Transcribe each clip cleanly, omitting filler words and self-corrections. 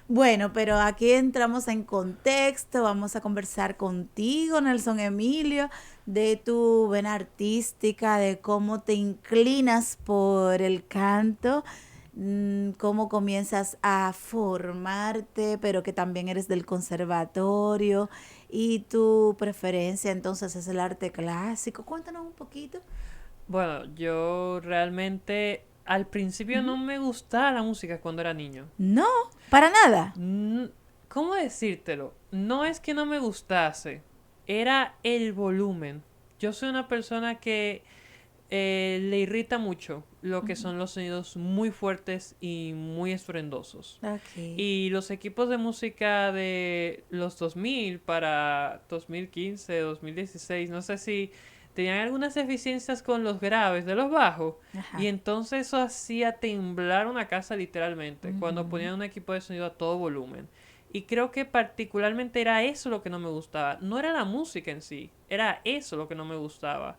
Bueno, pero aquí entramos en contexto, vamos a conversar contigo, Nelson Emilio, de tu vena artística, de cómo te inclinas por el canto, cómo comienzas a formarte, pero que también eres del conservatorio y tu preferencia entonces es el arte clásico. Cuéntanos un poquito. Bueno, yo realmente al principio no me gustaba la música cuando era niño. No, para nada. N- ¿Cómo decírtelo? No es que no me gustase, era el volumen. Yo soy una persona que le irrita mucho lo que son los sonidos muy fuertes y muy estruendosos. Ok. Y los equipos de música de los 2000 para 2015, 2016, no sé si tenían algunas deficiencias con los graves de los bajos. Y Ajá. entonces eso hacía temblar una casa literalmente cuando Ujú. ponían un equipo de sonido a todo volumen. Y creo que particularmente era eso lo que no me gustaba. No era la música en sí, era eso lo que no me gustaba.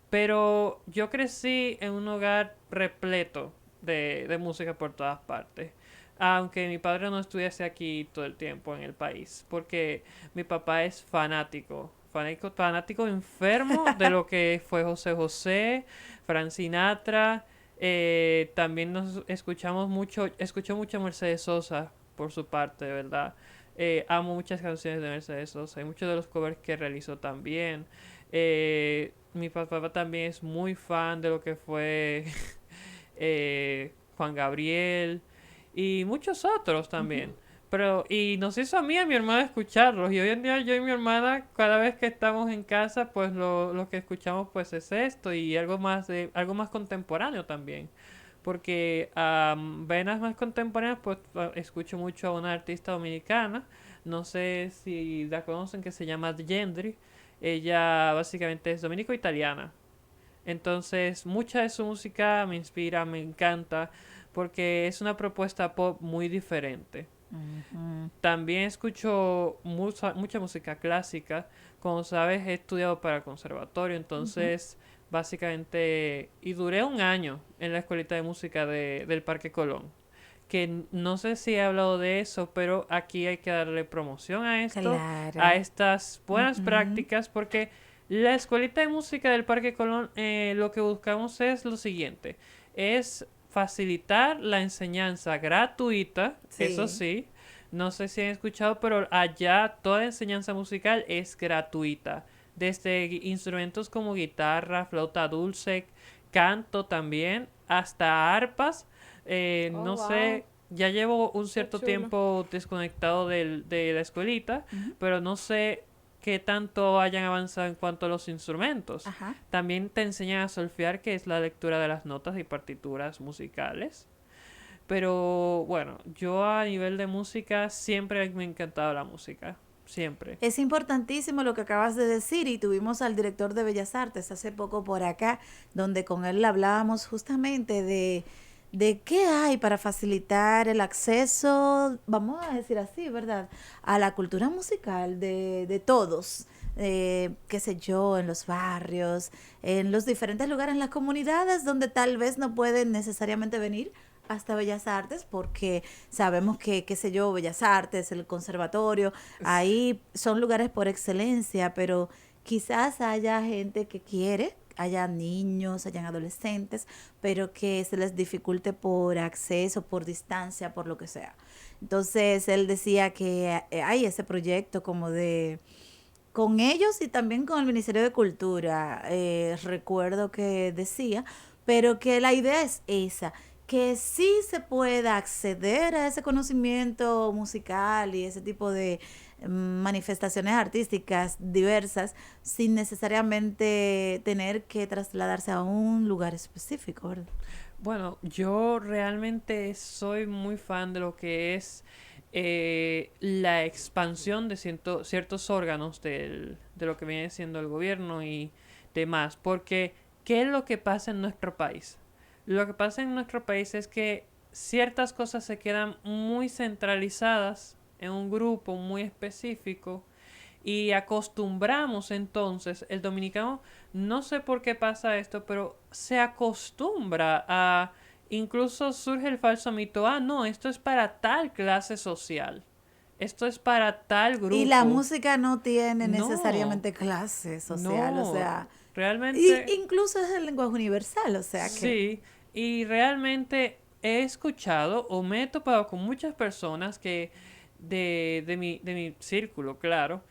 Pero yo crecí en un hogar repleto de música por todas partes. Aunque mi padre no estuviese aquí todo el tiempo en el país. Porque mi papá es fanático enfermo de lo que fue José José, Frank Sinatra. También nos escuchamos mucho, escucho mucho a Mercedes Sosa por su parte, de verdad. Amo muchas canciones de Mercedes Sosa y muchos de los covers que realizó también. Mi papá también es muy fan de lo que fue Juan Gabriel y muchos otros también. Pero, y nos hizo a mí y a mi hermana escucharlos. Y hoy en día yo y mi hermana, cada vez que estamos en casa, pues lo que escuchamos pues es esto y algo más contemporáneo también. Porque venas más contemporáneas, pues escucho mucho a una artista dominicana. No sé si la conocen, que se llama Gendry. Ella básicamente es dominico-italiana. Entonces, mucha de su música me inspira, me encanta, porque es una propuesta pop muy diferente. Ujú. También escucho mucha música clásica. Como sabes, he estudiado para el conservatorio, Ujú. entonces básicamente, y duré un año en la escuelita de música del Parque Colón. Que no sé si he hablado de eso, pero aquí hay que darle promoción a esto, a Claro. estas buenas Ujú. prácticas, porque la escuelita de música del Parque Colón, lo que buscamos es lo siguiente, es facilitar la enseñanza gratuita, eso Sí. sí, no sé si han escuchado, pero allá toda enseñanza musical es gratuita. Desde instrumentos como guitarra, flauta dulce, canto también, hasta arpas. Oh, No wow. sé, ya llevo un Qué cierto chulo. tiempo desconectado de la escuelita, Ujú. pero no sé qué tanto hayan avanzado en cuanto a los instrumentos. Ajá. También te enseñan a solfear, que es la lectura de las notas y partituras musicales. Pero bueno, yo a nivel de música siempre me ha encantado la música. Siempre. Es importantísimo lo que acabas de decir y tuvimos al director de Bellas Artes hace poco por acá, donde con él hablábamos justamente de qué hay para facilitar el acceso, vamos a decir así, ¿verdad? A la cultura musical de todos, qué sé yo, en los barrios, en los diferentes lugares, en las comunidades donde tal vez no pueden necesariamente venir hasta Bellas Artes porque sabemos que, qué sé yo, Bellas Artes, el conservatorio, ahí son lugares por excelencia, pero quizás haya gente que quiere, haya niños, hayan adolescentes, pero que se les dificulte por acceso, por distancia, por lo que sea. Entonces él decía que hay ese proyecto como de con ellos y también con el Ministerio de Cultura, recuerdo que decía, pero que la idea es esa, que sí se pueda acceder a ese conocimiento musical y ese tipo de manifestaciones artísticas diversas sin necesariamente tener que trasladarse a un lugar específico, ¿verdad? Bueno, yo realmente soy muy fan de lo que es la expansión de ciertos órganos de lo que viene siendo el gobierno y demás. Porque, ¿qué es lo que pasa en nuestro país? Lo que pasa en nuestro país es que ciertas cosas se quedan muy centralizadas en un grupo muy específico y acostumbramos entonces, el dominicano, no sé por qué pasa esto, pero se acostumbra a incluso surge el falso mito, ah, no, esto es para tal clase social, esto es para tal Y la grupo. música no tiene No, necesariamente clase social, o no, sea, y realmente incluso es el lenguaje universal, o sea que... sí, y realmente he escuchado o me he topado con muchas personas que de mi círculo, claro,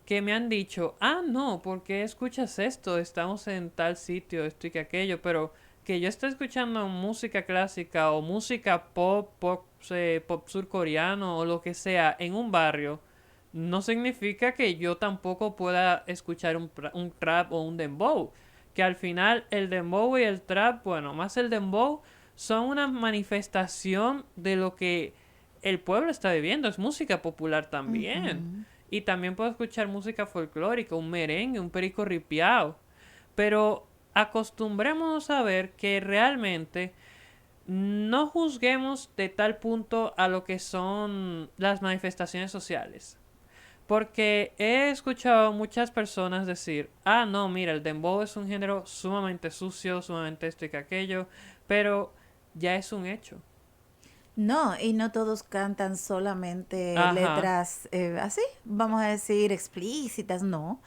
que me han dicho, ah, no, ¿por qué escuchas esto? Estamos en tal sitio, esto y que aquello, pero que yo esté escuchando música clásica o música pop surcoreano o lo que sea en un barrio, no significa que yo tampoco pueda escuchar un trap o un dembow. Que al final el dembow y el trap, bueno, más el dembow, son una manifestación de lo que el pueblo está viviendo. Es música popular también. Ujú. Y también puedo escuchar música folclórica, un merengue, un perico ripiao. Pero acostumbrémonos a ver que realmente no juzguemos de tal punto a lo que son las manifestaciones sociales. Porque he escuchado muchas personas decir, ah, no, mira, el dembow es un género sumamente sucio, sumamente esto y que aquello, pero ya es un hecho. No, y no todos cantan solamente Ajá. letras así, vamos a decir, explícitas, no.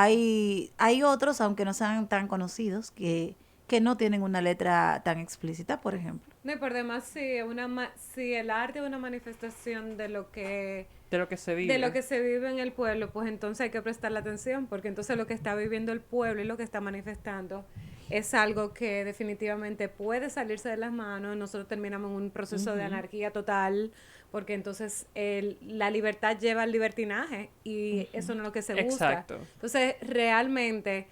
Y- Hay otros, aunque no sean tan conocidos, que no tienen una letra tan explícita, por ejemplo. No, y por demás, si el arte es una manifestación de lo que se de lo vive. que se vive en el pueblo, pues entonces hay que prestarle atención, porque entonces lo que está viviendo el pueblo y lo que está manifestando es algo que definitivamente puede salirse de las manos. Nosotros terminamos en un proceso de Ujú. anarquía total, porque entonces la libertad lleva al libertinaje y eso no es lo que se busca. Exacto. Entonces, realmente,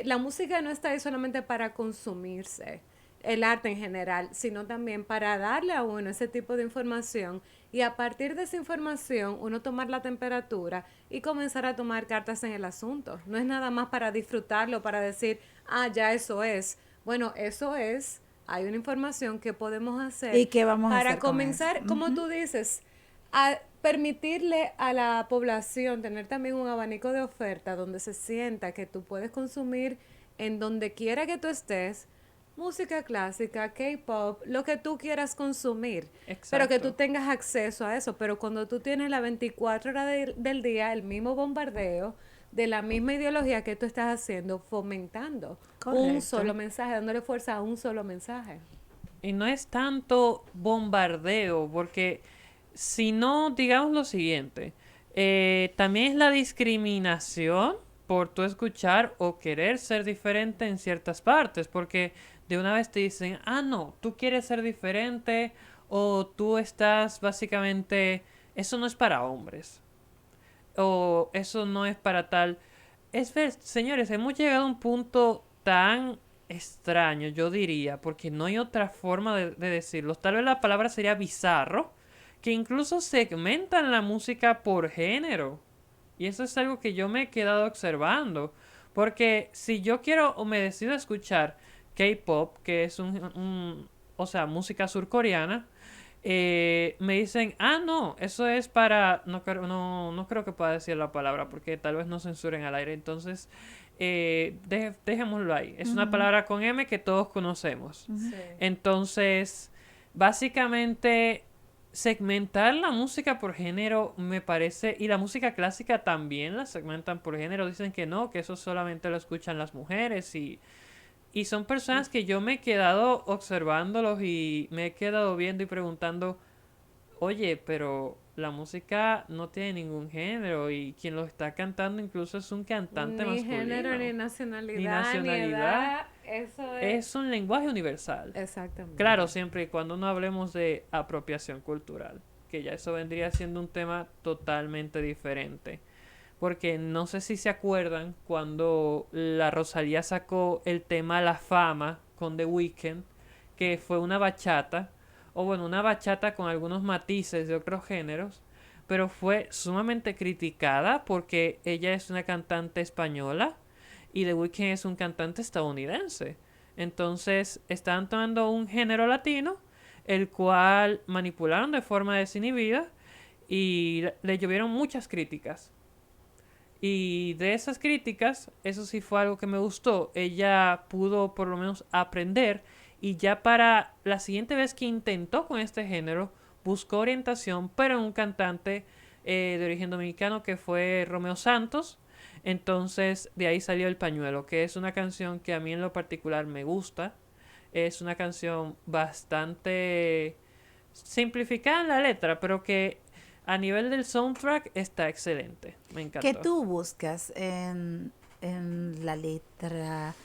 la música no está ahí solamente para consumirse, el arte en general, sino también para darle a uno ese tipo de información y a partir de esa información uno tomar la temperatura y comenzar a tomar cartas en el asunto. No es nada más para disfrutarlo, para decir, ah, ya eso es. Bueno, eso es, hay una información que podemos hacer ¿Y qué vamos a para hacer con eso? comenzar, como Ujú. tú dices, a permitirle a la población tener también un abanico de oferta donde se sienta que tú puedes consumir en donde quiera que tú estés música clásica, K-pop, lo que tú quieras consumir, pero que tú Exacto. tengas acceso a eso. Pero cuando tú tienes las 24 horas del día el mismo bombardeo de la misma ideología que tú estás haciendo, fomentando un Correcto. solo mensaje, dándole fuerza a un solo mensaje. Y no es tanto bombardeo, porque si no, digamos lo siguiente, también es la discriminación por tú escuchar o querer ser diferente en ciertas partes, porque de una vez te dicen, ah, no, tú quieres ser diferente o tú estás básicamente, eso no es para hombres o eso no es para tal. Es ver, señores, hemos llegado a un punto tan extraño, yo diría, porque no hay otra forma de decirlo. Tal vez la palabra sería bizarro, que incluso segmentan la música por género. Y eso es algo que yo me he quedado observando. Porque si yo quiero o me decido a escuchar K-pop, que es o sea, música surcoreana, me dicen, ah, no, eso es para, no creo que pueda decir la palabra porque tal vez no censuren al aire, entonces dejémoslo ahí. Es una Ujú, palabra con M que todos conocemos. ujú. Sí. Entonces, básicamente, segmentar la música por género me parece, y la música clásica también la segmentan por género, dicen que no, que eso solamente lo escuchan las mujeres y son personas que yo me he quedado observándolos y me he quedado viendo y preguntando, oye, pero la música no tiene ningún género y quien lo está cantando incluso es un cantante Ni género, ni masculino, ni nacionalidad, ni nacionalidad. edad, eso es Es un lenguaje universal. Claro, exactamente. siempre y cuando no hablemos de apropiación cultural, que ya eso vendría siendo un tema totalmente diferente. Porque no sé si se acuerdan cuando la Rosalía sacó el tema La Fama con The Weeknd, que fue una bachata, o bueno, una bachata con algunos matices de otros géneros, pero fue sumamente criticada porque ella es una cantante española y The Weeknd es un cantante estadounidense. Entonces, estaban tomando un género latino, el cual manipularon de forma desinhibida y le llovieron muchas críticas. Y de esas críticas, eso sí fue algo que me gustó. Ella pudo por lo menos aprender Y ya para la siguiente vez que intentó con este género, buscó orientación, pero en un cantante de origen dominicano que fue Romeo Santos. Entonces de ahí salió El Pañuelo, que es una canción que a mí en lo particular me gusta. Es una canción bastante simplificada en la letra, pero que a nivel del soundtrack está excelente. Me encantó. ¿Qué tú buscas en la letra?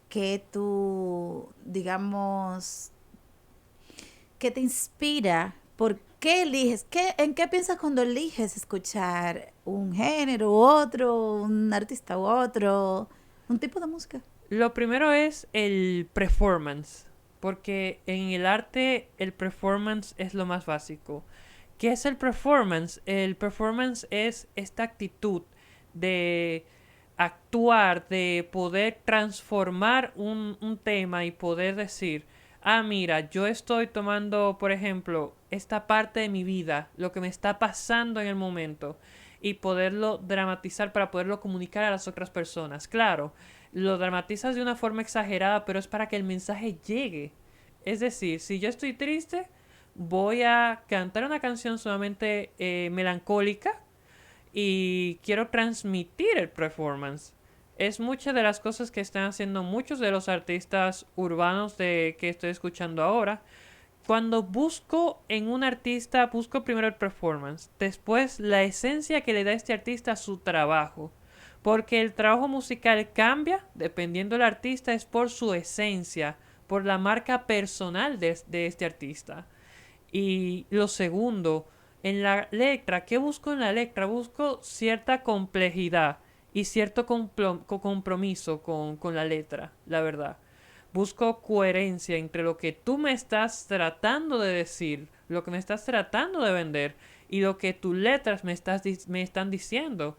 ¿Qué tú, digamos, qué te inspira? ¿Por qué eliges? ¿En qué piensas cuando eliges escuchar un género u otro, un artista u otro, un tipo de música? Lo primero es el performance, porque en el arte el performance es lo más básico. ¿Qué es el performance? El performance es esta actitud de actuar, de poder transformar un tema y poder decir, ah, mira, yo estoy tomando, por ejemplo, esta parte de mi vida, lo que me está pasando en el momento, y poderlo dramatizar para poderlo comunicar a las otras personas. Claro, lo dramatizas de una forma exagerada, pero es para que el mensaje llegue. Es decir, si yo estoy triste, voy a cantar una canción sumamente melancólica y quiero transmitir el performance. Es muchas de las cosas que están haciendo muchos de los artistas urbanos que estoy escuchando ahora. Cuando busco en un artista, busco primero el performance, después la esencia que le da este artista a su trabajo. Porque el trabajo musical cambia dependiendo del artista, es por su esencia, por la marca personal de este artista. Y lo segundo, en la letra, ¿qué busco en la letra? Busco cierta complejidad y cierto compromiso con la letra, la verdad. Busco coherencia entre lo que tú me estás tratando de decir, lo que me estás tratando de vender y lo que tus letras me están diciendo.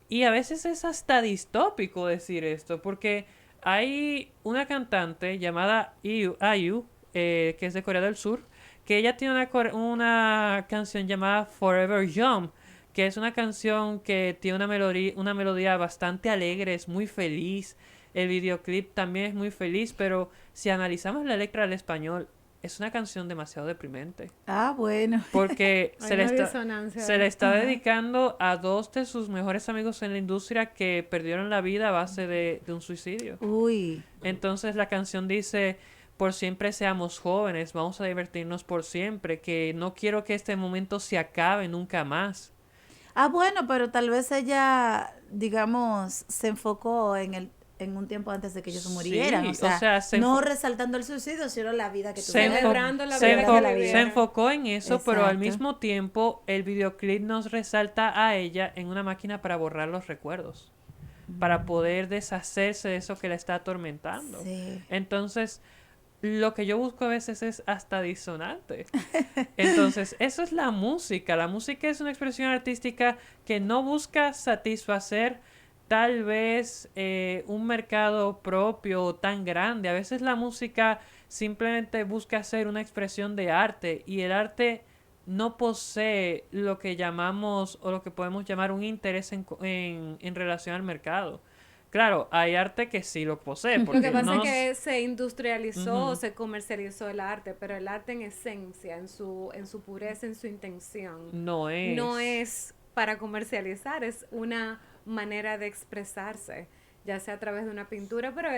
Y a veces es hasta distópico decir esto, porque hay una cantante llamada IU, que es de Corea del Sur, que ella tiene una canción llamada Forever Young, que es una canción que tiene una melodía bastante alegre, es muy feliz. El videoclip también es muy feliz, pero si analizamos la letra al español, es una canción demasiado deprimente. Ah, bueno. Porque Hay una disonancia. se le está Ajá. dedicando a dos de sus mejores amigos en la industria que perdieron la vida a base de un suicidio. Uy. Entonces la canción dice, por siempre seamos jóvenes, vamos a divertirnos por siempre, que no quiero que este momento se acabe nunca más. Ah, bueno, pero tal vez ella, digamos, se enfocó en un tiempo antes de que ellos Sí, murieran. O sea, se no resaltando el suicidio, sino la vida que se, tuvieron. Celebrando la se vida que que la se vivieron. enfocó en eso, pero al Exacto. mismo tiempo el videoclip nos resalta a ella en una máquina para borrar los recuerdos, para poder deshacerse de eso que la está atormentando. Sí. Entonces, lo que yo busco a veces es hasta disonante. Entonces, eso es la música. La música es una expresión artística que no busca satisfacer tal vez un mercado propio tan grande. A veces la música simplemente busca ser una expresión de arte y el arte no posee lo que llamamos o lo que podemos llamar un interés en relación al mercado. Claro, hay arte que sí lo posee, Lo porque que pasa no es nos... que se industrializó, Ujú. se comercializó el arte, pero el arte en esencia, en su pureza, en su intención, No es. no es para comercializar, es una manera de expresarse, ya sea a través de una pintura, pero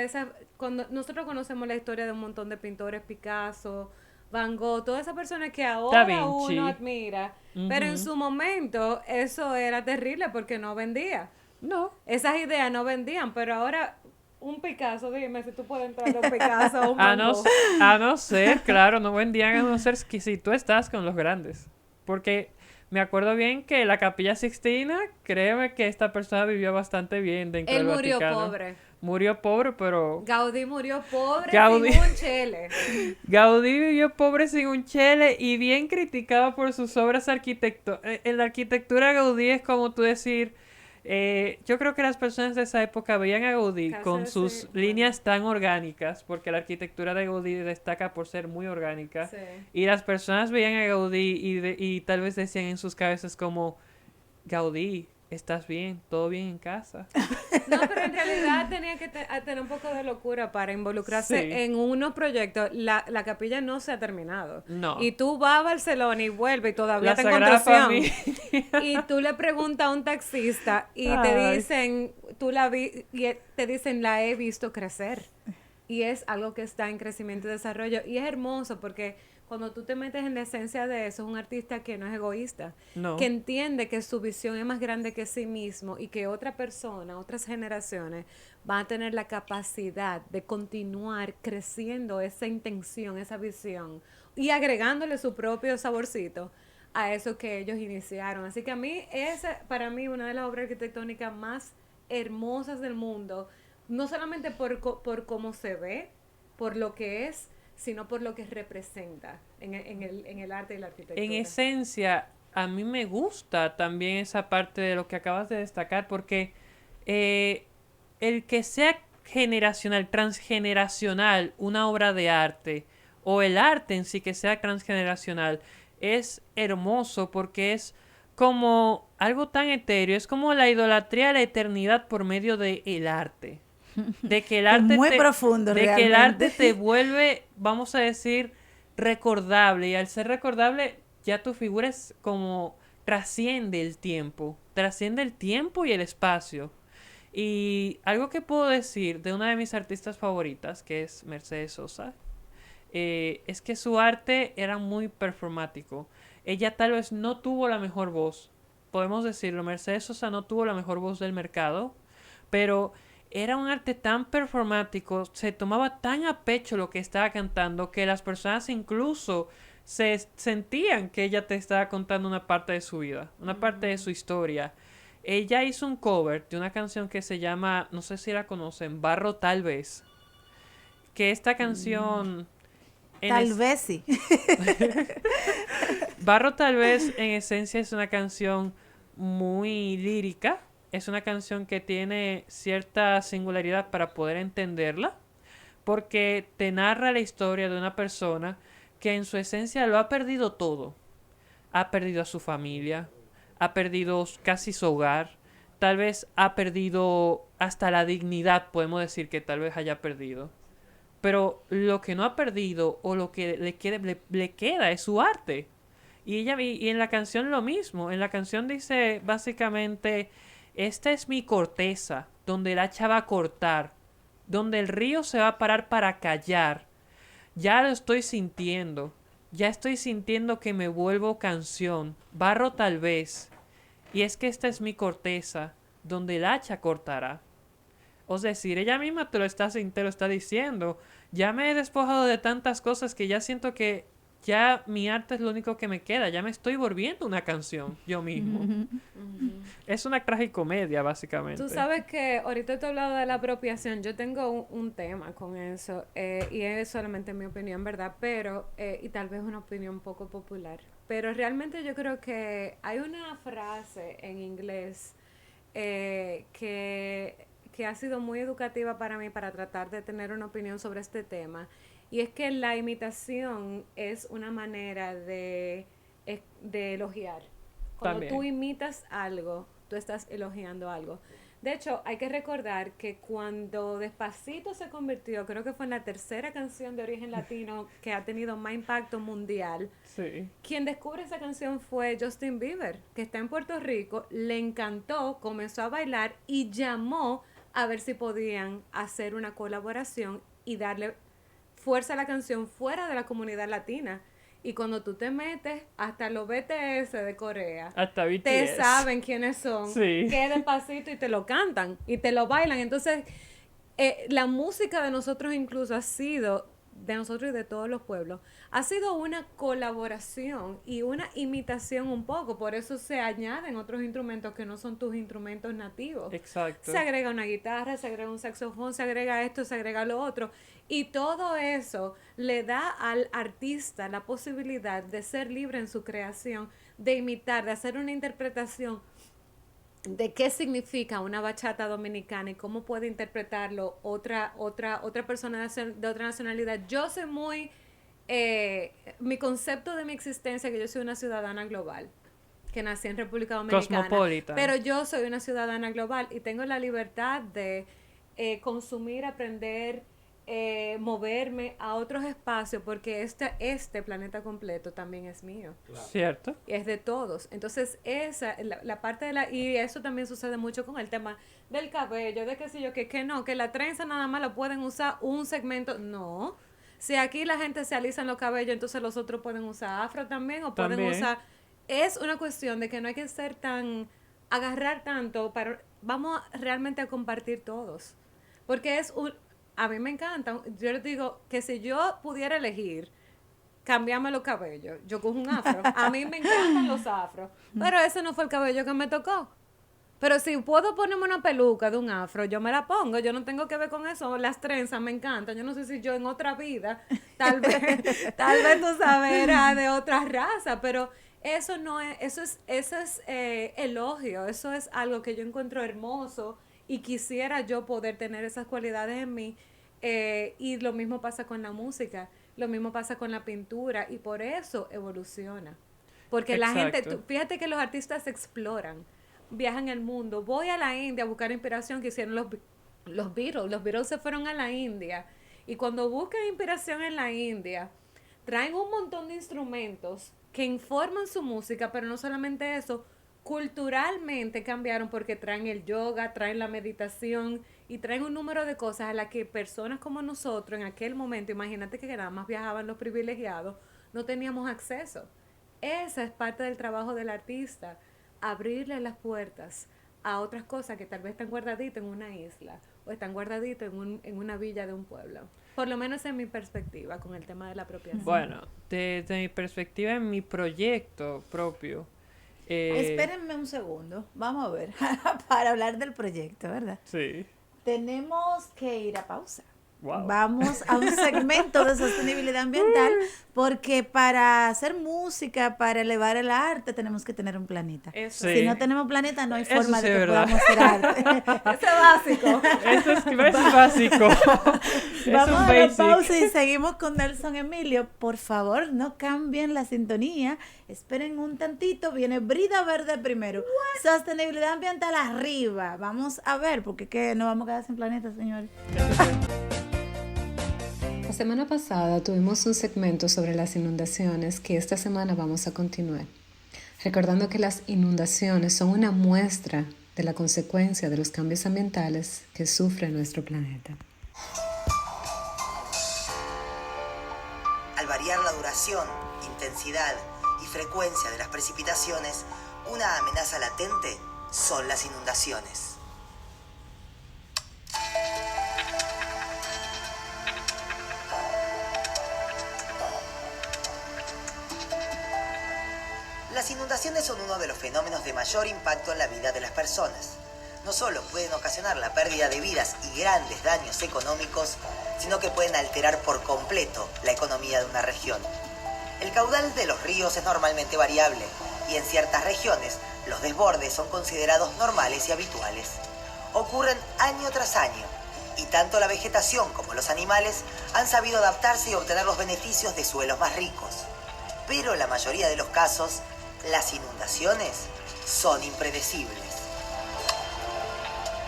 cuando nosotros conocemos la historia de un montón de pintores, Picasso, Van Gogh, todas esas personas que Da ahora uno Vinci. admira, pero en Ujú. su momento eso era terrible porque no vendía. No. Esas ideas no vendían, pero ahora un Picasso, dime si tú puedes entrar a un Picasso o un A Van no, Gogh. a no ser, claro, no vendían a no ser que si tú estás con los grandes. Porque me acuerdo bien que la Capilla Sixtina, créeme que esta persona vivió bastante bien dentro Él del murió Vaticano. pobre. Murió pobre, pero Gaudí murió pobre Gaudí. sin un chele. Gaudí vivió pobre sin un chele y bien criticado por sus obras arquitectónicas. En la arquitectura Gaudí es como tú decir, yo creo que las personas de esa época veían a Gaudí con Casi, sus sí, líneas tan orgánicas, porque la arquitectura de Gaudí destaca por ser muy orgánica, Sí. y las personas veían a Gaudí y tal vez decían en sus cabezas como, Gaudí, ¿estás bien? ¿Todo bien en casa? No, pero en realidad tenía que tener un poco de locura para involucrarse Sí. en unos proyectos. La capilla no se ha terminado. No. Y tú vas a Barcelona y vuelves y todavía La está en Sagrada construcción. Familia. Y tú le preguntas a un taxista y te Ay. dicen, te dicen, la he visto crecer. Y es algo que está en crecimiento y desarrollo. Y es hermoso porque cuando tú te metes en la esencia de eso, es un artista que no es egoísta, que No. entiende que su visión es más grande que sí mismo y que otra persona, otras generaciones van a tener la capacidad de continuar creciendo esa intención, esa visión y agregándole su propio saborcito a eso que ellos iniciaron. Así que a mí, esa, para mí, una de las obras arquitectónicas más hermosas del mundo, no solamente por cómo se ve, por lo que es, sino por lo que representa en el arte y la arquitectura. En esencia, a mí me gusta también esa parte de lo que acabas de destacar, porque eh, el que sea generacional, transgeneracional, una obra de arte, o el arte en sí que sea transgeneracional, es hermoso porque es como algo tan etéreo, es como la idolatría a la eternidad por medio del arte. De que el Es arte muy te, profundo de que el arte realmente. te vuelve, vamos a decir, recordable. Y al ser recordable, ya tu figura es como trasciende el tiempo y el espacio. Y algo que puedo decir de una de mis artistas favoritas, que es Mercedes Sosa, es que su arte era muy performático. Ella tal vez no tuvo la mejor voz, podemos decirlo, Mercedes Sosa no tuvo la mejor voz del mercado, pero era un arte tan performático, se tomaba tan a pecho lo que estaba cantando que las personas incluso se sentían que ella te estaba contando una parte de su vida, una parte de su historia. Ella hizo un cover de una canción que se llama, no sé si la conocen, Barro Tal vez, que esta canción en Tal vez sí. Barro Tal vez en esencia es una canción muy lírica, es una canción que tiene cierta singularidad para poder entenderla, porque te narra la historia de una persona que en su esencia lo ha perdido todo. Ha perdido a su familia, ha perdido casi su hogar, tal vez ha perdido hasta la dignidad, podemos decir que tal vez haya perdido. Pero lo que no ha perdido o lo que le queda es su arte. Y en la canción lo mismo. En la canción dice básicamente, esta es mi corteza, donde el hacha va a cortar, donde el río se va a parar para callar. Ya lo estoy sintiendo. Ya estoy sintiendo que me vuelvo canción. Barro tal vez. Y es que esta es mi corteza, donde el hacha cortará. Es decir, ella misma te lo está diciendo. Ya me he despojado de tantas cosas que ya siento que ya mi arte es lo único que me queda. Ya me estoy volviendo una canción yo mismo. Ujú. Es una tragicomedia, Tú básicamente. sabes que ahorita te he hablado de la apropiación, yo tengo un tema con eso, y es solamente mi opinión, ¿verdad? Pero, y tal vez una opinión poco popular, pero realmente yo creo que hay una frase en inglés que ha sido muy educativa para mí para tratar de tener una opinión sobre este tema, y es que la imitación es una manera de elogiar. Cuando tú También. imitas algo, tú estás elogiando algo. De hecho, hay que recordar que cuando Despacito se convirtió, creo que fue en la tercera canción de origen latino que ha tenido más impacto mundial, Sí. quien descubre esa canción fue Justin Bieber, que está en Puerto Rico, le encantó, comenzó a bailar y llamó a ver si podían hacer una colaboración y darle fuerza a la canción fuera de la comunidad latina. Y cuando tú te metes, hasta los BTS de Corea, Hasta te BTS. saben quiénes son, Sí. qué Despacito y te lo cantan y te lo bailan. Entonces, la música de nosotros incluso ha sido, de nosotros y de todos los pueblos, ha sido una colaboración y una imitación un poco. Por eso se añaden otros instrumentos que no son tus instrumentos nativos. Exacto. Se agrega una guitarra, se agrega un saxofón, se agrega esto, se agrega lo otro. Y todo eso le da al artista la posibilidad de ser libre en su creación, de imitar, de hacer una interpretación de qué significa una bachata dominicana y cómo puede interpretarlo otra persona de otra nacionalidad. Yo soy muy, mi concepto de mi existencia, que yo soy una ciudadana global. que nací en República Dominicana. Cosmopolitan. Pero yo soy una ciudadana global y tengo la libertad de consumir, aprender, moverme a otros espacios porque este planeta completo también es mío. Claro. ¿Cierto? Y es de todos. Entonces, esa, la parte de la... Y eso también sucede mucho con el tema del cabello, de qué sé yo, que no, que la trenza nada más la pueden usar un segmento. No. Si aquí la gente se alisan los cabellos, entonces los otros pueden usar afro también o pueden usar... Es una cuestión de que no hay que ser tan... agarrar tanto para... Vamos realmente a compartir todos. Porque es un... A mí me encanta. Yo les digo que si yo pudiera elegir cambiarme los cabellos, yo cojo un afro. A mí me encantan los afros. Pero ese no fue el cabello que me tocó. Pero si puedo ponerme una peluca de un afro, yo me la pongo. Yo no tengo que ver con eso. Las trenzas me encantan. Yo no sé si yo en otra vida, tal vez tú sabes, era de otra raza, pero eso no es, eso es elogio. Eso es algo que yo encuentro hermoso y quisiera yo poder tener esas cualidades en mí. Y lo mismo pasa con la música, lo mismo pasa con la pintura y por eso evoluciona. Porque Exacto. la gente, fíjate que los artistas exploran, viajan el mundo. Voy a la India a buscar inspiración que hicieron los Beatles. Los Beatles se fueron a la India y cuando buscan inspiración en la India, traen un montón de instrumentos que informan su música, pero no solamente eso, culturalmente cambiaron porque traen el yoga, traen la meditación y traen un número de cosas a las que personas como nosotros en aquel momento, imagínate que nada más viajaban los privilegiados, no teníamos acceso. Esa es parte del trabajo del artista, abrirle las puertas a otras cosas que tal vez están guardaditas en una isla o están guardaditas en una villa de un pueblo. Por lo menos en mi perspectiva con el tema de la apropiación. Bueno, desde mi perspectiva en mi proyecto propio. Espérenme un segundo, vamos a ver, para hablar del proyecto, ¿verdad? Sí. Tenemos que ir a pausa. Wow. Vamos a un segmento de sostenibilidad ambiental porque para hacer música, para elevar el arte, tenemos que tener un planeta. Eso. Si no tenemos planeta, no hay Eso forma sí de es que verdad. podamos hacer arte. Eso es básico. Eso es básico. Es Vamos un a la basic. pausa y seguimos con Nelson Emilio. Por favor, no cambien la sintonía. Esperen un tantito. Viene Brida Verde primero. Sostenibilidad ambiental arriba. Vamos a ver, porque ¿qué? No vamos a quedar sin planeta, señores. La semana pasada tuvimos un segmento sobre las inundaciones que esta semana vamos a continuar, recordando que las inundaciones son una muestra de la consecuencia de los cambios ambientales que sufre nuestro planeta. Al variar la duración, intensidad y frecuencia de las precipitaciones, una amenaza latente son las inundaciones. Las inundaciones son uno de los fenómenos de mayor impacto en la vida de las personas. No solo pueden ocasionar la pérdida de vidas y grandes daños económicos, sino que pueden alterar por completo la economía de una región. El caudal de los ríos es normalmente variable y en ciertas regiones los desbordes son considerados normales y habituales. Ocurren año tras año y tanto la vegetación como los animales han sabido adaptarse y obtener los beneficios de suelos más ricos. Pero en la mayoría de los casos, las inundaciones son impredecibles.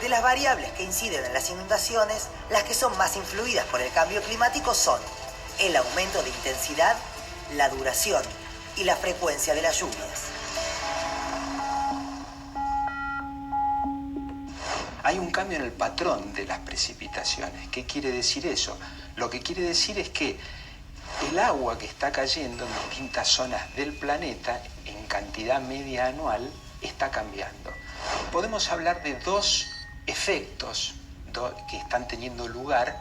De las variables que inciden en las inundaciones, las que son más influidas por el cambio climático son el aumento de intensidad, la duración y la frecuencia de las lluvias. Hay un cambio en el patrón de las precipitaciones. ¿Qué quiere decir eso? Lo que quiere decir es que el agua que está cayendo en distintas zonas del planeta en cantidad media anual está cambiando. Podemos hablar de dos efectos que están teniendo lugar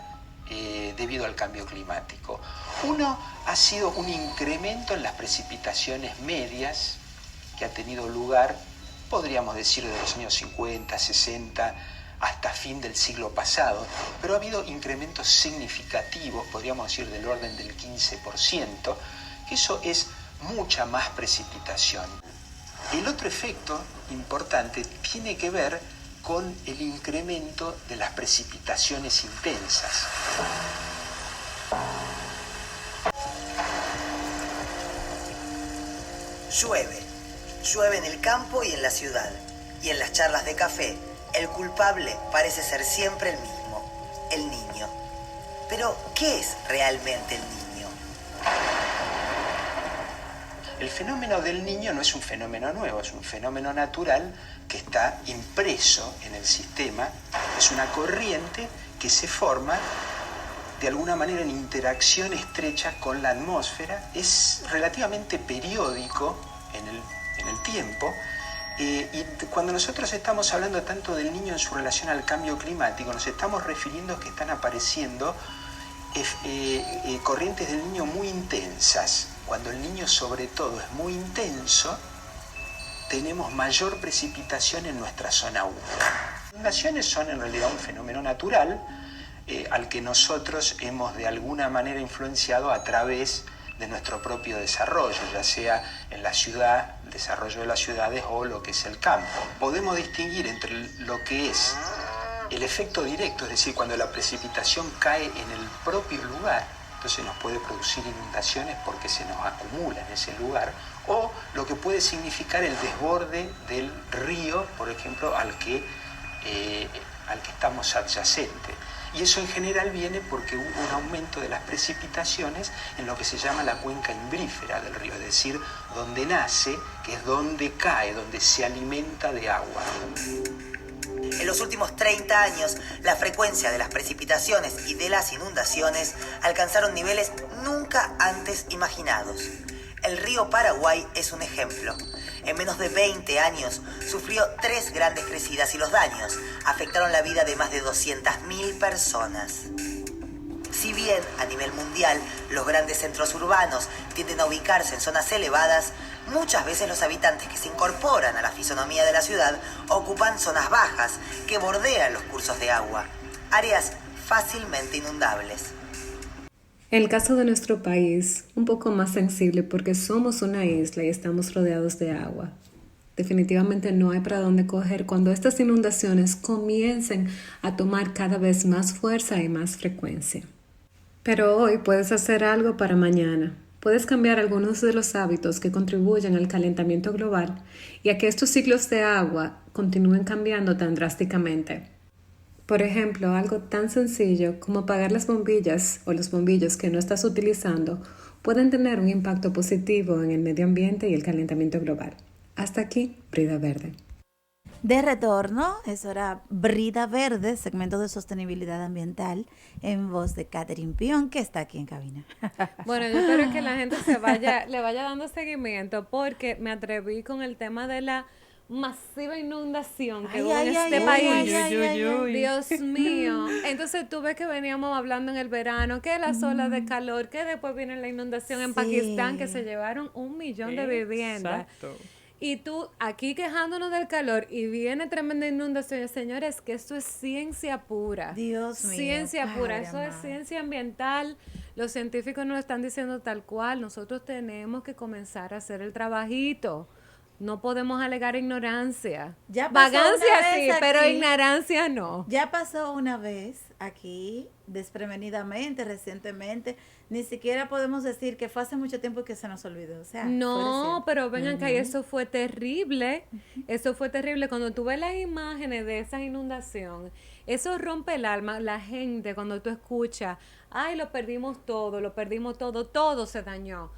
debido al cambio climático. Uno ha sido un incremento en las precipitaciones medias que ha tenido lugar, podríamos decir, de los años 50, 60 hasta fin del siglo pasado, pero ha habido incrementos significativos, podríamos decir del orden del 15%, que eso es mucha más precipitación. El otro efecto importante tiene que ver con el incremento de las precipitaciones intensas. Llueve, Llueve en el campo y en la ciudad. Y en las charlas de café, el culpable parece ser siempre el mismo, el niño. Pero, ¿qué es realmente el niño? El fenómeno del niño no es un fenómeno nuevo, es un fenómeno natural que está impreso en el sistema. Es una corriente que se forma de alguna manera en interacción estrecha con la atmósfera. Es relativamente periódico en el tiempo. Y cuando nosotros estamos hablando tanto del niño en su relación al cambio climático, nos estamos refiriendo a que están apareciendo corrientes del niño muy intensas. Cuando el niño sobre todo es muy intenso, tenemos mayor precipitación en nuestra zona húmeda. Las inundaciones son en realidad un fenómeno natural al que nosotros hemos de alguna manera influenciado a través de nuestro propio desarrollo, ya sea en la ciudad, el desarrollo de las ciudades o lo que es el campo. Podemos distinguir entre lo que es el efecto directo, es decir, cuando la precipitación cae en el propio lugar, entonces nos puede producir inundaciones porque se nos acumula en ese lugar, o lo que puede significar el desborde del río, por ejemplo, al que estamos adyacentes. Y eso en general viene porque hubo un aumento de las precipitaciones en lo que se llama la cuenca imbrífera del río, es decir, donde nace, que es donde cae, donde se alimenta de agua. En los últimos 30 años, la frecuencia de las precipitaciones y de las inundaciones alcanzaron niveles nunca antes imaginados. El río Paraguay es un ejemplo. En menos de 20 años sufrió 3 grandes crecidas y los daños afectaron la vida de más de 200.000 personas. Si bien a nivel mundial los grandes centros urbanos tienden a ubicarse en zonas elevadas, muchas veces los habitantes que se incorporan a la fisonomía de la ciudad ocupan zonas bajas que bordean los cursos de agua, áreas fácilmente inundables. El caso de nuestro país, un poco más sensible porque somos una isla y estamos rodeados de agua. Definitivamente no hay para dónde coger cuando estas inundaciones comiencen a tomar cada vez más fuerza y más frecuencia. Pero hoy puedes hacer algo para mañana. Puedes cambiar algunos de los hábitos que contribuyen al calentamiento global y a que estos ciclos de agua continúen cambiando tan drásticamente. Por ejemplo, algo tan sencillo como apagar las bombillas o los bombillos que no estás utilizando pueden tener un impacto positivo en el medio ambiente y el calentamiento global. Hasta aquí, Brida Verde. De retorno, eso era Brida Verde, segmento de sostenibilidad ambiental, en voz de Catherine Pion, que está aquí en cabina. Bueno, yo espero que la gente le vaya dando seguimiento, porque me atreví con el tema de la masiva inundación que hubo en este país. Dios mío. Entonces tú ves que veníamos hablando en el verano, que las olas de calor, que después viene la inundación en Pakistán, que se llevaron 1 millón de viviendas. Exacto. Y tú aquí quejándonos del calor y viene tremenda inundación. Señores, que esto es ciencia pura. Dios mío. Ciencia pura. Padre Eso es amado. ciencia ambiental. Los científicos nos lo están diciendo tal cual. Nosotros tenemos que comenzar a hacer el trabajito. No podemos alegar ignorancia. Ya pasó una Vagancia vez sí, aquí. pero ignorancia no. Ya pasó una vez aquí, desprevenidamente, recientemente. Ni siquiera podemos decir que fue hace mucho tiempo y que se nos olvidó. O sea, No, pero vengan acá, y eso fue terrible. Eso fue terrible. Cuando tú ves las imágenes de esa inundación, eso rompe el alma. La gente, cuando tú escuchas, ay, lo perdimos todo, todo se dañó.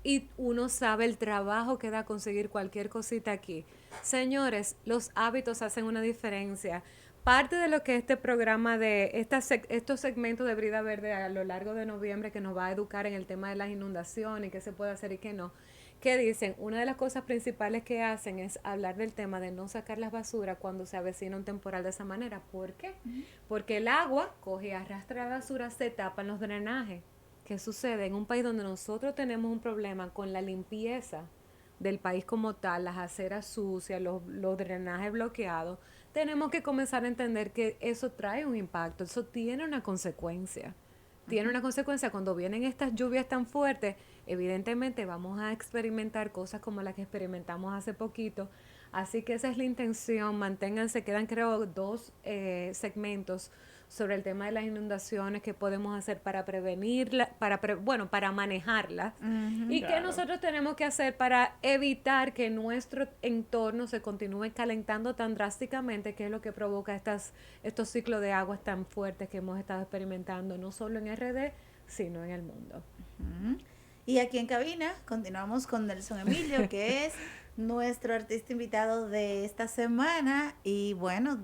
Y uno sabe el trabajo que da conseguir cualquier cosita aquí. Señores, los hábitos hacen una diferencia. Parte de lo que este programa estos segmentos de Brida Verde a lo largo de noviembre, que nos va a educar en el tema de las inundaciones y qué se puede hacer y qué no, que dicen, una de las cosas principales que hacen es hablar del tema de no sacar las basuras cuando se avecina un temporal de esa manera. ¿Por qué? Porque el agua coge y arrastra la basura, se tapan los drenajes. ¿Qué sucede? En un país donde nosotros tenemos un problema con la limpieza del país como tal, las aceras sucias, los drenajes bloqueados, tenemos que comenzar a entender que eso trae un impacto, eso tiene una consecuencia. Tiene una consecuencia cuando vienen estas lluvias tan fuertes. Evidentemente vamos a experimentar cosas como las que experimentamos hace poquito. Así que esa es la intención. Manténganse, quedan creo 2 segmentos sobre el tema de las inundaciones, qué podemos hacer para prevenirla, para manejarlas, y qué nosotros tenemos que hacer para evitar que nuestro entorno se continúe calentando tan drásticamente, que es lo que provoca estos ciclos de aguas tan fuertes que hemos estado experimentando, no solo en RD, sino en el mundo. Y aquí en cabina continuamos con Nelson Emilio, que es nuestro artista invitado de esta semana y bueno,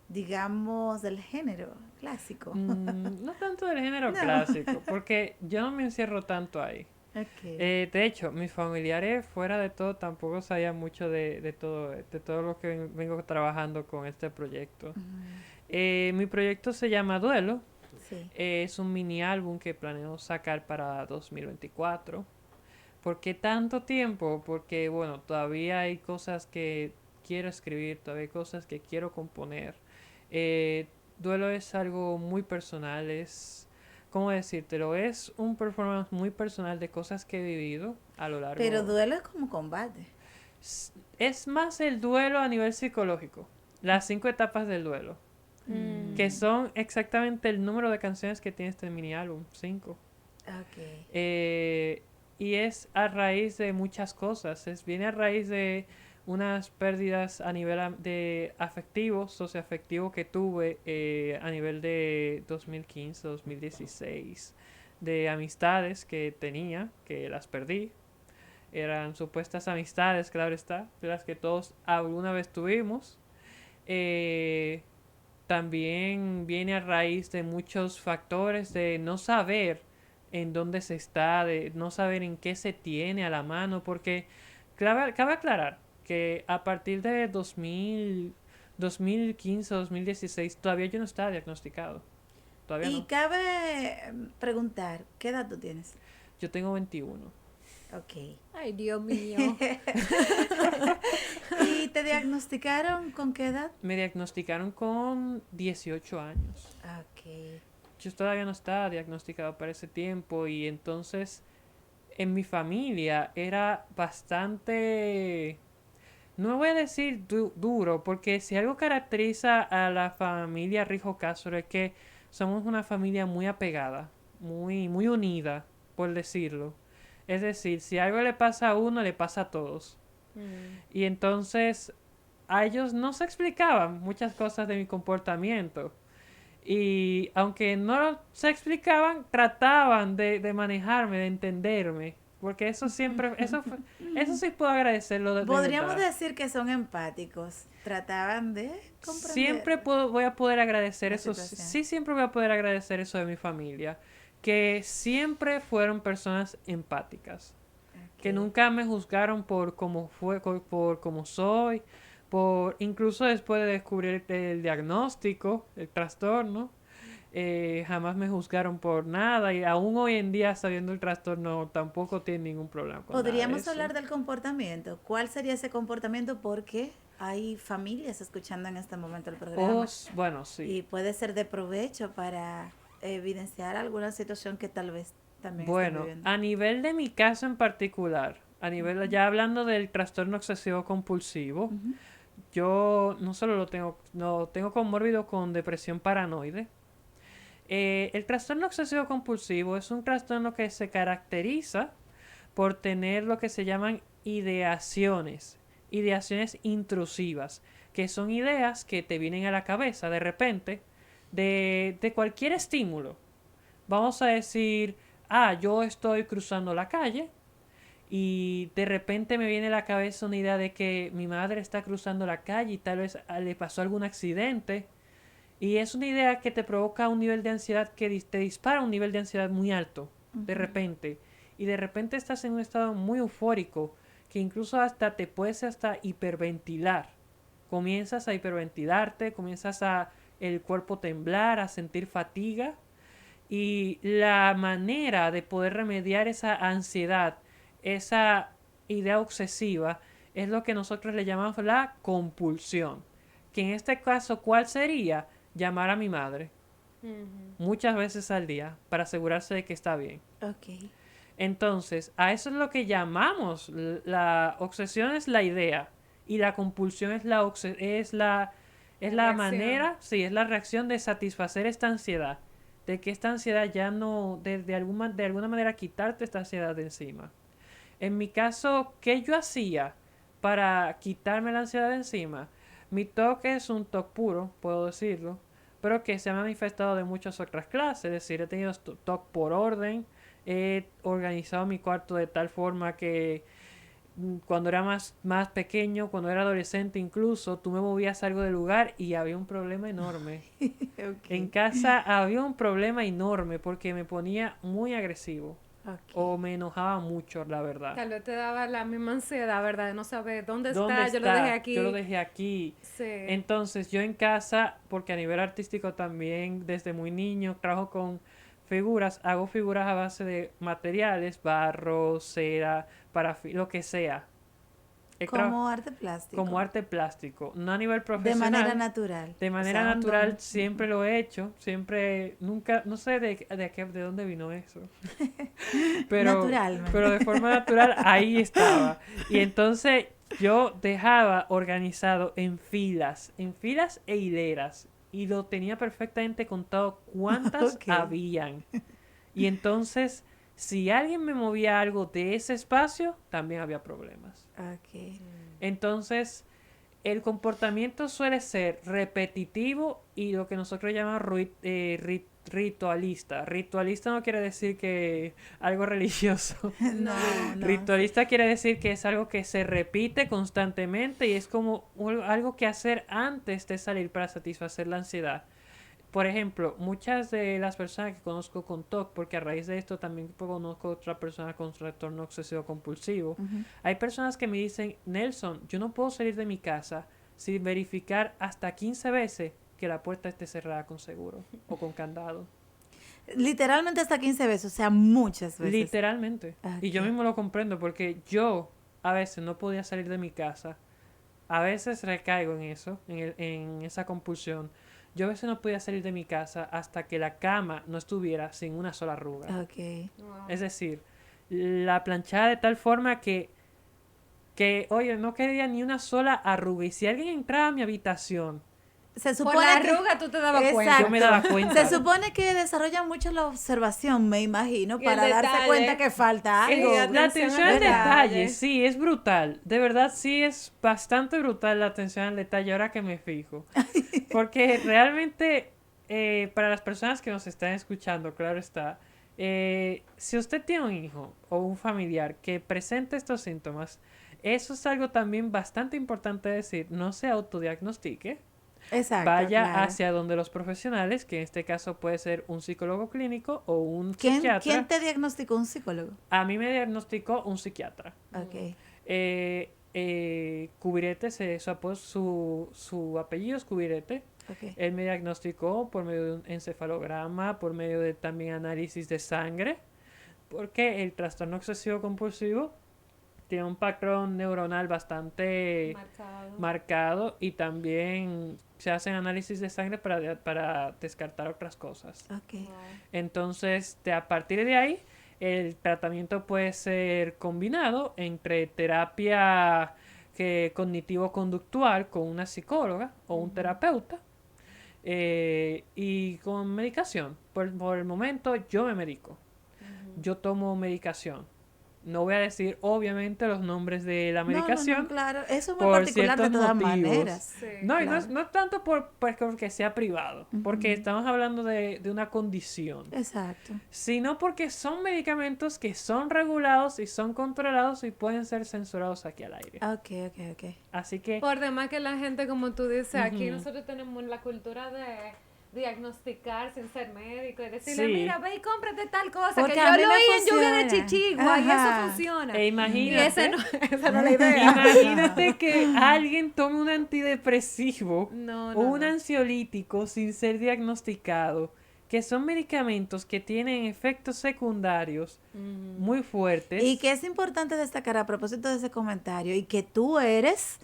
digamos, del género clásico. No tanto del género No. clásico, porque yo no me encierro tanto ahí. Okay. De hecho, mis familiares, fuera de todo, tampoco sabían mucho de todo lo que vengo trabajando con este proyecto. Mi proyecto se llama Duelo. Sí. Es un mini álbum que planeo sacar para 2024. ¿Por qué tanto tiempo? Porque, bueno, todavía hay cosas que quiero escribir, todavía hay cosas que quiero componer. Duelo es algo muy personal, ¿cómo decírtelo? Es un performance muy personal de cosas que he vivido a lo largo. Pero duelo es como combate. Es más el duelo a nivel psicológico. Las 5 etapas del duelo. Que son exactamente el número de canciones que tiene este mini álbum, 5. Okay. Y es a raíz de muchas cosas. Viene a raíz de unas pérdidas a nivel de afectivo, socioafectivo que tuve a nivel de 2015, 2016. De amistades que tenía, que las perdí. Eran supuestas amistades, claro está, de las que todos alguna vez tuvimos. También viene a raíz de muchos factores de no saber en dónde se está, de no saber en qué se tiene a la mano, porque cabe aclarar que a partir de 2015, 2016, todavía yo no estaba diagnosticado. Todavía Y no. cabe preguntar, ¿qué edad tú tienes? Yo tengo 21. Ok. Ay, Dios mío. ¿Y te diagnosticaron con qué edad? Me diagnosticaron con 18 años. Ok. Yo todavía no estaba diagnosticado para ese tiempo y entonces en mi familia era bastante, no voy a decir duro, porque si algo caracteriza a la familia Rijo Castro es que somos una familia muy apegada, muy, muy unida, por decirlo. Es decir, si algo le pasa a uno, le pasa a todos. Y entonces a ellos no se explicaban muchas cosas de mi comportamiento. Y aunque no se explicaban, trataban de manejarme, de entenderme. Porque eso siempre, eso sí puedo agradecerlo de Podríamos verdad. decir que son empáticos. Trataban de comprender. Siempre voy a poder agradecer la eso. situación. Sí, siempre voy a poder agradecer eso de mi familia. Que siempre fueron personas empáticas. Que Ok. nunca me juzgaron por cómo por cómo soy. Incluso después de descubrir el diagnóstico, el trastorno. Jamás me juzgaron por nada y aún hoy en día sabiendo el trastorno tampoco tiene ningún problema con nada de Podríamos eso. hablar del comportamiento. ¿Cuál sería ese comportamiento? Porque hay familias escuchando en este momento el programa. Bueno, sí. Y puede ser de provecho para evidenciar alguna situación que tal vez también estén Bueno, viviendo. a nivel de mi caso en particular, ya hablando del trastorno obsesivo compulsivo, yo no solo lo tengo conmórbido con depresión paranoide. El trastorno obsesivo compulsivo es un trastorno que se caracteriza por tener lo que se llaman ideaciones intrusivas, que son ideas que te vienen a la cabeza de repente de cualquier estímulo. Vamos a decir, yo estoy cruzando la calle y de repente me viene a la cabeza una idea de que mi madre está cruzando la calle y tal vez le pasó algún accidente. Y es una idea que te provoca un nivel de ansiedad que te dispara un nivel de ansiedad muy alto, de repente. Y de repente estás en un estado muy eufórico, que incluso hasta te puedes hiperventilar. Comienzas a hiperventilarte, comienzas el cuerpo temblar, a sentir fatiga. Y la manera de poder remediar esa ansiedad, esa idea obsesiva, es lo que nosotros le llamamos la compulsión. Que en este caso, ¿cuál sería? Llamar a mi madre muchas veces al día para asegurarse de que está bien. Ok. Entonces, a eso es lo que llamamos la obsesión es la idea y la compulsión es Es La la reacción. manera, sí, es la reacción de satisfacer esta ansiedad. De que esta ansiedad ya no, de alguna manera quitarte esta ansiedad de encima. En mi caso, ¿qué yo hacía para quitarme la ansiedad de encima? Mi TOC es un TOC puro, puedo decirlo, pero que se ha manifestado de muchas otras clases. Es decir, he tenido TOC por orden, he organizado mi cuarto de tal forma que cuando era más pequeño, cuando era adolescente incluso, tú me movías algo del lugar y había un problema enorme. Ok, En casa había un problema enorme porque me ponía muy agresivo ok. o me enojaba mucho, la verdad. Tal vez te daba la misma ansiedad, ¿verdad? De no saber dónde ¿Dónde está, yo lo dejé está? aquí. Yo lo dejé aquí. Sí. Entonces, yo en casa, porque a nivel artístico también, desde muy niño, trabajo con figuras, hago figuras a base de materiales, barro, cera, lo que sea. Como arte plástico. Como arte plástico, no a nivel De profesional. manera natural. De O manera sea, un natural don. siempre lo he hecho, siempre, nunca, no sé de dónde vino eso, pero, Naturalmente. pero de forma natural ahí estaba. Y entonces yo dejaba organizado en filas e hileras, y lo tenía perfectamente contado cuántas Ok. habían. Y entonces, si alguien me movía algo de ese espacio, también había problemas. Ok. Entonces, el comportamiento suele ser repetitivo y lo que nosotros llamamos ritualista. Ritualista no quiere decir que algo religioso. No, no. Ritualista quiere decir que es algo que se repite constantemente y es como algo que hacer antes de salir para satisfacer la ansiedad. Por ejemplo, muchas de las personas que conozco con TOC, porque a raíz de esto también conozco otra persona con trastorno obsesivo compulsivo, Ujú. hay personas que me dicen, Nelson, yo no puedo salir de mi casa sin verificar hasta 15 veces que la puerta esté cerrada con seguro o con candado. Literalmente hasta 15 veces, o sea, muchas veces. Literalmente. Y yo Ok. mismo lo comprendo porque yo a veces no podía salir de mi casa. A veces recaigo en eso, en esa compulsión. Yo a veces no podía salir de mi casa hasta que la cama no estuviera sin una sola arruga. Ok. Wow. Es decir, la planchada de tal forma oye, no quería ni una sola arruga. Y si alguien entraba a mi habitación, Se Por supone la que... arruga tú te dabas Exacto. cuenta. yo me daba cuenta. Se supone que desarrolla mucho la observación, me imagino, Y el para darse detalle. cuenta que falta Sí, algo. La atención al ¿verdad? detalle, sí, es brutal. De verdad, sí es bastante brutal la atención al detalle ahora que me fijo. Porque realmente, para las personas que nos están escuchando, claro está, si usted tiene un hijo o un familiar que presente estos síntomas, eso es algo también bastante importante decir. No se autodiagnostique. Exacto, Vaya claro. hacia donde los profesionales, que en este caso puede ser un psicólogo clínico o un ¿Quién psiquiatra. te diagnosticó? ¿Un psicólogo? A mí me diagnosticó un psiquiatra. Ok. Cubirete, su apellido es Cubirete. Ok. Él me diagnosticó por medio de un encefalograma, por medio de también análisis de sangre, porque el trastorno obsesivo compulsivo tiene un patrón neuronal bastante marcado y también se hacen análisis de sangre para descartar otras cosas. Ok. Entonces, a partir de ahí, el tratamiento puede ser combinado entre terapia cognitivo-conductual con una psicóloga o un terapeuta y con medicación. Por el momento, yo me medico. Yo tomo medicación. No voy a decir, obviamente, los nombres de la medicación. Claro. Eso es muy por particular de ciertos todas motivos. maneras. Sí. No, y Claro. no es tanto porque sea privado, porque estamos hablando de una condición, Exacto. sino porque son medicamentos que son regulados y son controlados y pueden ser censurados aquí al aire. Ok. Así que, Por demás que la gente, como tú dices, aquí Ujú. nosotros tenemos la cultura de diagnosticar sin ser médico y decirle, Sí. mira, ve y cómprate tal cosa, Porque que a yo mí lo me oí en lluvia de funciona. Chichigua y Ajá. eso funciona. e Y imagínate, esa no es la idea. imagínate que alguien tome un antidepresivo No, o no, un no. ansiolítico sin ser diagnosticado, que son medicamentos que tienen efectos secundarios muy fuertes. Y que es importante destacar a propósito de ese comentario y que tú eres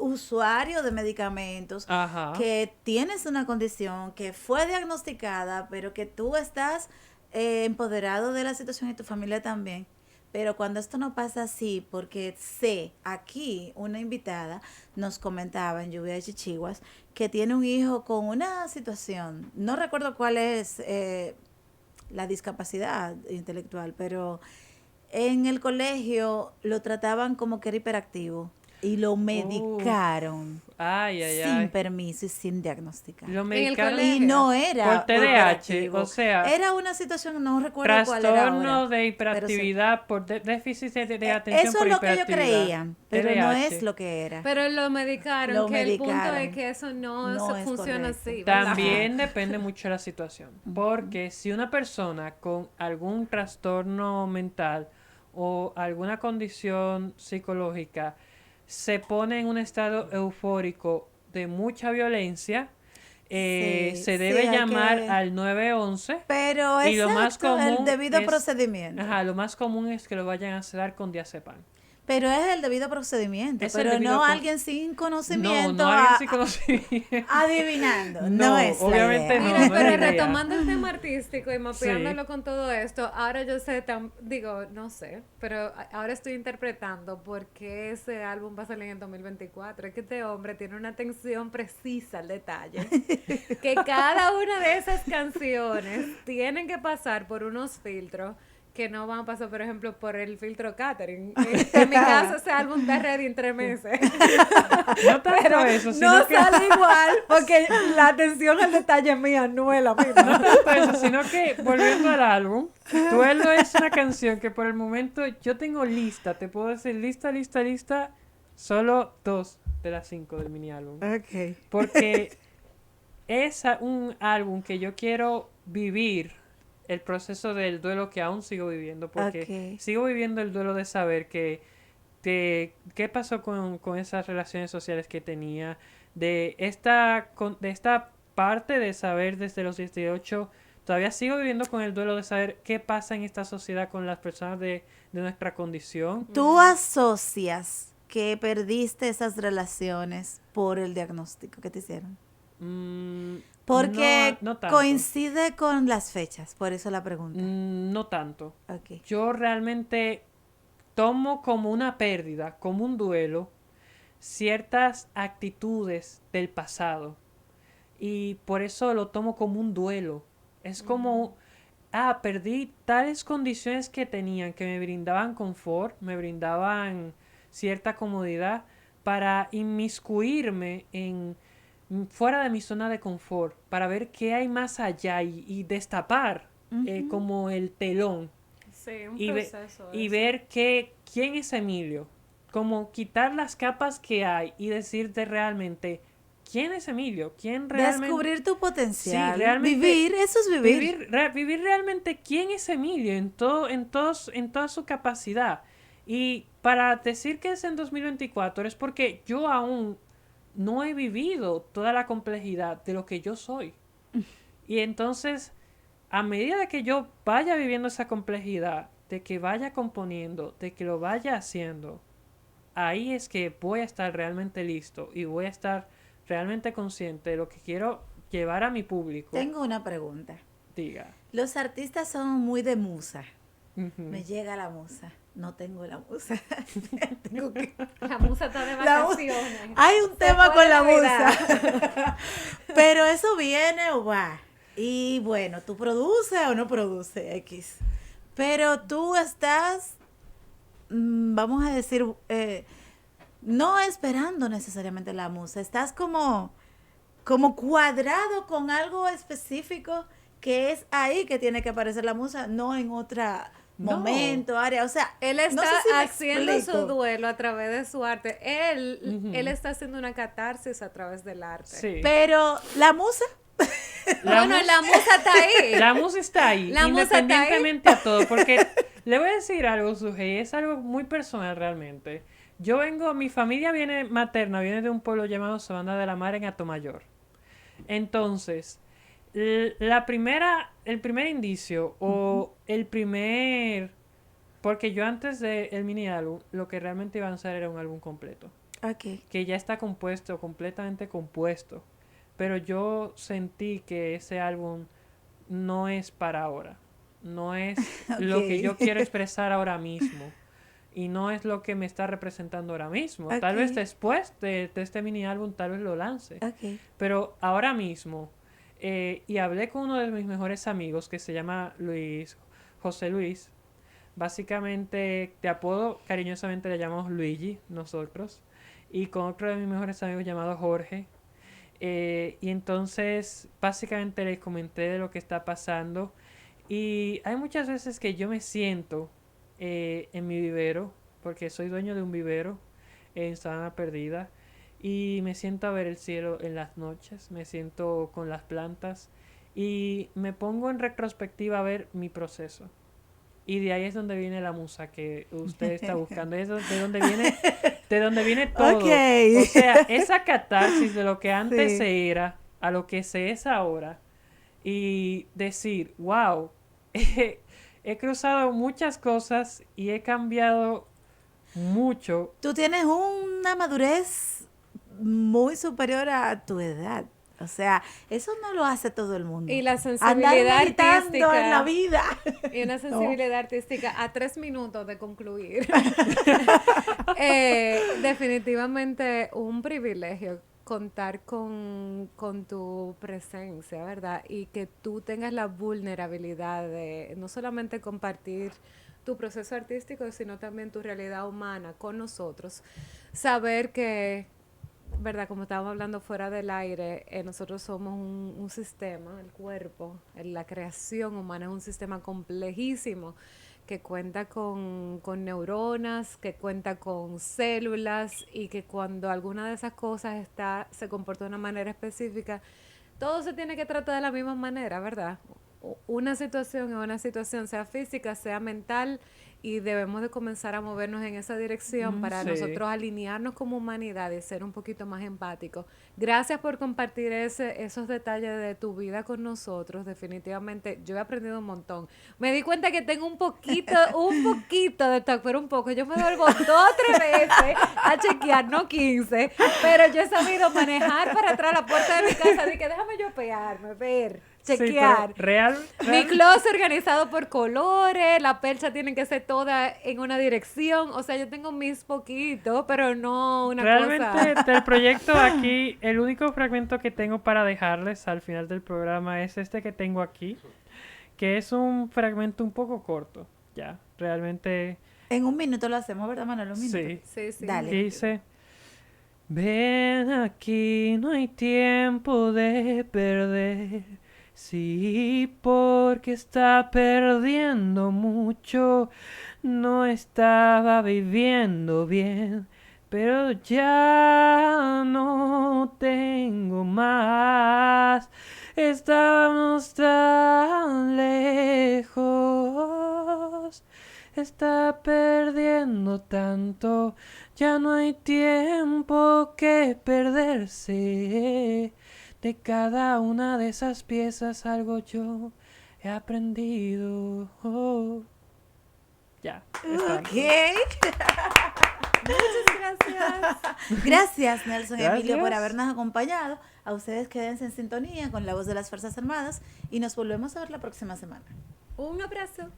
usuario de medicamentos, Ajá. que tienes una condición que fue diagnosticada, pero que tú estás empoderado de la situación y tu familia también. Pero cuando esto no pasa así, porque sé, aquí una invitada nos comentaba en Lluvia de Chichiguas que tiene un hijo con una situación, no recuerdo cuál es la discapacidad intelectual, pero en el colegio lo trataban como que era hiperactivo y lo medicaron Ay, ay, sin ay. permiso y sin diagnosticar. Lo el medicaron Y colegio. no era por TDAH, hiperactivo. o sea, Era una situación, no recuerdo cuál era trastorno ahora. de pero sí. hiperactividad por déficit de atención Eso por es lo que ellos hiperactividad. creían, pero no es TDAH. lo que era. Pero lo medicaron, Lo que el punto medicaron. es que eso no, No es funciona correcto. así, ¿verdad? También depende mucho de la situación, porque si una persona con algún trastorno mental o alguna condición psicológica se pone en un estado eufórico de mucha violencia, Sí, se sí, debe hay llamar que- al 911 Pero y lo más exacto, el común debido es, procedimiento. ajá, lo más común es que lo vayan a sedar con diazepam. Pero es el debido procedimiento, Es el pero debido no con- alguien sin No, conocimiento no alguien sin conocimiento. adivinando. No, No, es la obviamente idea. no, Mira, no es pero la idea. retomando el tema artístico y mapeándolo Sí. con todo esto, ahora yo sé, digo, no sé, pero ahora estoy interpretando por qué ese álbum va a salir en 2024. Es que este hombre tiene una atención precisa al detalle. Que cada una de esas canciones tienen que pasar por unos filtros que no van a pasar, por ejemplo, por el filtro catering. En mi caso, ese álbum está ready en 3 meses. No tanto eso, sino No que... sale igual porque la atención al detalle mía no es la misma. No tanto eso, sino que volviendo al álbum, Duelo es una canción que por el momento yo tengo lista, te puedo decir lista, solo 2 de las 5 del mini álbum. Ok. Porque es un álbum que yo quiero vivir el proceso del duelo que aún sigo viviendo, porque Ok. sigo viviendo el duelo de saber qué pasó con esas relaciones sociales que tenía, de esta parte de saber desde los 18, todavía sigo viviendo con el duelo de saber qué pasa en esta sociedad con las personas de nuestra condición. ¿Tú asocias que perdiste esas relaciones por el diagnóstico que te hicieron? Porque no tanto. coincide con las fechas, por eso la pregunta. No tanto. Ok. Yo realmente tomo como una pérdida, como un duelo, ciertas actitudes del pasado. Y por eso lo tomo como un duelo. Es como, perdí tales condiciones que tenían, que me brindaban confort, me brindaban cierta comodidad para inmiscuirme fuera de mi zona de confort, para ver qué hay más allá y destapar como el telón. Sí, un Y, proceso. y eso. ver quién es Emilio. Como quitar las capas que hay y decirte realmente quién es Emilio, quién realmente... Descubrir tu potencial. Sí, realmente Vivir, eso es vivir. Vivir realmente quién es Emilio en toda su capacidad. Y para decir que es en 2024 es porque yo aún no he vivido toda la complejidad de lo que yo soy. Y entonces, a medida de que yo vaya viviendo esa complejidad, de que vaya componiendo, de que lo vaya haciendo, ahí es que voy a estar realmente listo y voy a estar realmente consciente de lo que quiero llevar a mi público. Tengo una pregunta. Diga. Los artistas son muy de musa. Ujú. Me llega la musa. No tengo la musa. Tengo que... La musa está de La mu- vacaciones. Hay un Se tema fue con de la Navidad. musa. Pero eso viene o va. Y bueno, tú produces o no produces X. Pero tú estás, vamos a decir, no esperando necesariamente la musa. Estás como cuadrado con algo específico que es ahí que tiene que aparecer la musa, no en otro No. momento, área. O sea, Él no está sé si me haciendo explico. su duelo a través de su arte. Ujú. Él está haciendo una catarsis a través del arte. Sí. Pero la musa, Bueno, la musa está ahí. La musa está ahí, La musa está ahí. independientemente a todo, porque le voy a decir algo, Sujei, es algo muy personal realmente. Mi familia materna viene de un pueblo llamado Sabana de la Mar en Atomayor. Entonces, el primer indicio o porque yo antes del mini álbum, lo que realmente iba a lanzar era un álbum completo, ok, que ya está compuesto, completamente compuesto. Pero yo sentí que ese álbum no es para ahora. no es lo que yo quiero expresar ahora mismo. Y no es lo que me está representando ahora mismo. Tal vez después de este mini álbum, tal vez lo lance. Pero ahora mismo, y hablé con uno de mis mejores amigos que se llama José Luis. Básicamente, de apodo, cariñosamente le llamamos Luigi, nosotros. Y con otro de mis mejores amigos llamado Jorge. Y entonces, básicamente les comenté de lo que está pasando. Y hay muchas veces que yo me siento en mi vivero, porque soy dueño de un vivero en Sabana Perdida, y me siento a ver el cielo en las noches, me siento con las plantas y me pongo en retrospectiva a ver mi proceso. Y de ahí es donde viene la musa que usted está buscando, es de donde viene todo. O sea, esa catarsis de lo que antes se era a lo que se es ahora, y decir, wow, he cruzado muchas cosas y he cambiado mucho. Tú tienes una madurez muy superior a tu edad. O sea, eso no lo hace todo el mundo. Y la sensibilidad artística en la vida. Y una sensibilidad artística a 3 minutos de concluir. Definitivamente un privilegio contar con tu presencia, ¿verdad? Y que tú tengas la vulnerabilidad de no solamente compartir tu proceso artístico, sino también tu realidad humana con nosotros. Saber que, ¿verdad? Como estábamos hablando fuera del aire, nosotros somos un sistema, el cuerpo, la creación humana es un sistema complejísimo que cuenta con neuronas, que cuenta con células y que cuando alguna de esas cosas se comporta de una manera específica, todo se tiene que tratar de la misma manera, ¿verdad? Una situación es una situación, sea física, sea mental, y debemos de comenzar a movernos en esa dirección para nosotros alinearnos como humanidad y ser un poquito más empáticos. Gracias por compartir esos detalles de tu vida con nosotros. Definitivamente, yo he aprendido un montón. Me di cuenta que tengo un poquito de TOC, pero un poco. Yo me vuelvo 2 o 3 veces a chequear, no 15, pero yo he sabido manejar para atrás a la puerta de mi casa. Dije, déjame yo pegarme, chequear. Sí, real. Mi closet organizado por colores, la percha tiene que ser toda en una dirección. O sea, yo tengo mis poquitos, pero no una realmente, cosa. Realmente del proyecto aquí, el único fragmento que tengo para dejarles al final del programa es este que tengo aquí, que es un fragmento un poco corto, ya, realmente. En 1 minuto lo hacemos, ¿verdad, Manuel? 1 minuto. Sí. Dale. Dice: ven aquí, no hay tiempo de perder. Sí, porque está perdiendo mucho, no estaba viviendo bien, pero ya no tengo más, estábamos tan lejos, está perdiendo tanto, ya no hay tiempo que perderse. De cada una de esas piezas algo yo he aprendido. Ya. Ok. Muchas gracias. Gracias, Nelson y Emilio, por Gracias. habernos acompañado. A ustedes quédense en sintonía con la voz de las Fuerzas Armadas y nos volvemos a ver la próxima semana. Un abrazo.